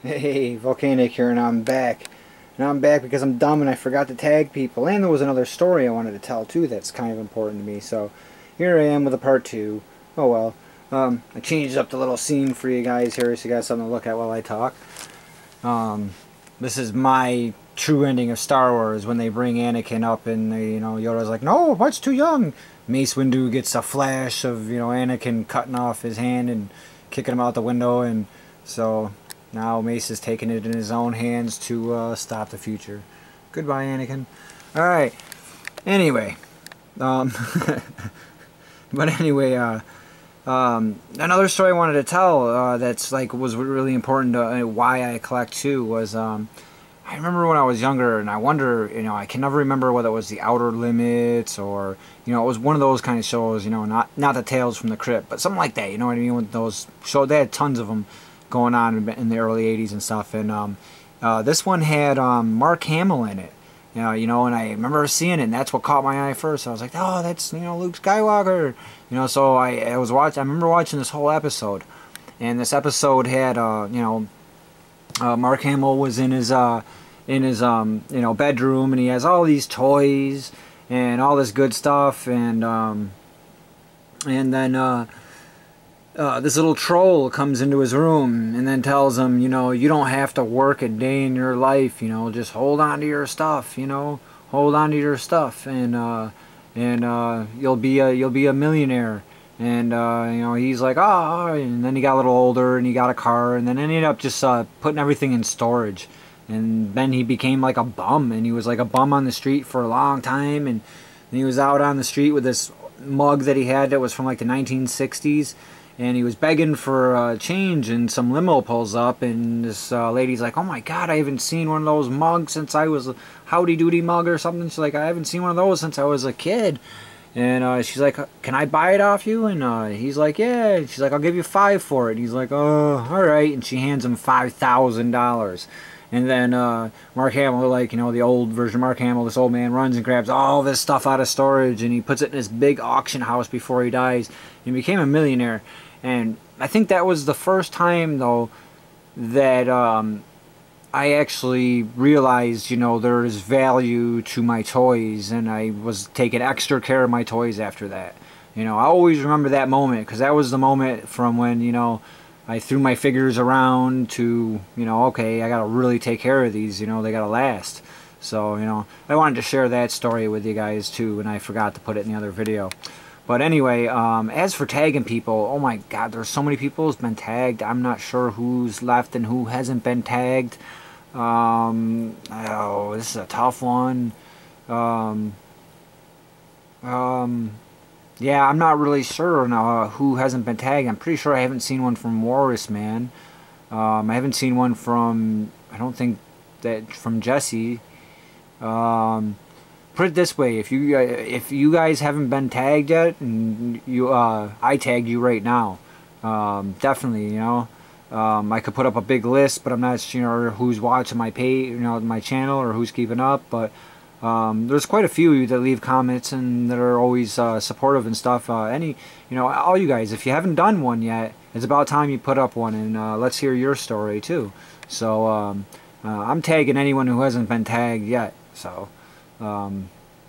Hey, Volcanic here, and I'm back. And I'm back because I'm dumb and I forgot to tag people. And there was another story I wanted to tell, too, that's kind of important to me. So, here I am with a part 2. Oh well. I changed up the little scene for you guys here so you got something to look at while I talk. Um, this is my true ending of Star Wars when they bring Anakin up and Yoda's like, no, much too young. Mace Windu gets a flash of, Anakin cutting off his hand and kicking him out the window, and so now Mace is taking it in his own hands to stop the future. Goodbye, Anakin. Alright. Anyway. Um, but anyway, another story I wanted to tell that's like was really important to why I collect too was I remember when I was younger, and I wonder, I can never remember whether it was The Outer Limits or, it was one of those kind of shows, not the Tales from the Crypt, but something like that, you know what I mean? With those shows, they had tons of them going on in the early '80s and stuff, and this one had Mark Hamill in it, and I remember seeing it, and that's what caught my eye first. I was like, oh, that's Luke Skywalker, so I remember watching this whole episode, and this episode had Mark Hamill was in his bedroom, and he has all these toys and all this good stuff, and then this little troll comes into his room and then tells him, you don't have to work a day in your life, just hold on to your stuff, hold on to your stuff, and you'll be a millionaire. And he's like, oh, and then he got a little older and he got a car, and then ended up just putting everything in storage. And then he became like a bum, and he was like a bum on the street for a long time, and he was out on the street with this mug that he had that was from like the 1960s, and he was begging for change, and some limo pulls up, and this lady's like, oh my god, I haven't seen one of those mugs since I was a Howdy Doody mug or something. She's like, I haven't seen one of those since I was a kid. And she's like, can I buy it off you? And he's like, yeah. And she's like, I'll give you $5 for it. And he's like, oh, all right. And she hands him $5,000. And then Mark Hamill, like, the old version of Mark Hamill, this old man runs and grabs all this stuff out of storage, and he puts it in this big auction house before he dies, and became a millionaire. And I think that was the first time, though, that I actually realized, there is value to my toys, and I was taking extra care of my toys after that. I always remember that moment, because that was the moment from when, I threw my figures around to, okay, I gotta really take care of these, they gotta last. So, I wanted to share that story with you guys too, and I forgot to put it in the other video. But anyway, as for tagging people, oh my god, there's so many people who's been tagged. I'm not sure who's left and who hasn't been tagged. Oh, this is a tough one. Yeah, I'm not really sure who hasn't been tagged. I'm pretty sure I haven't seen one from Walrus Man. I haven't seen one from, I don't think that from Jesse. Put it this way: if you guys haven't been tagged yet, and I tagged you right now, definitely, I could put up a big list, but I'm not sure who's watching my page, my channel, or who's keeping up. But there's quite a few that leave comments and that are always supportive and stuff. All you guys, if you haven't done one yet, it's about time you put up one, and let's hear your story too. So I'm tagging anyone who hasn't been tagged yet. So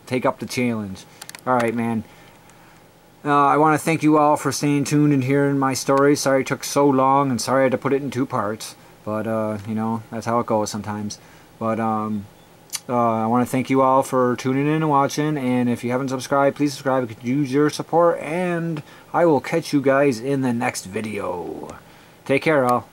take up the challenge. All right, man. I want to thank you all for staying tuned and hearing my story. Sorry it took so long, and sorry I had to put it in 2 parts. But, that's how it goes sometimes. But, I want to thank you all for tuning in and watching. And if you haven't subscribed, please subscribe. I could use your support. And I will catch you guys in the next video. Take care, all.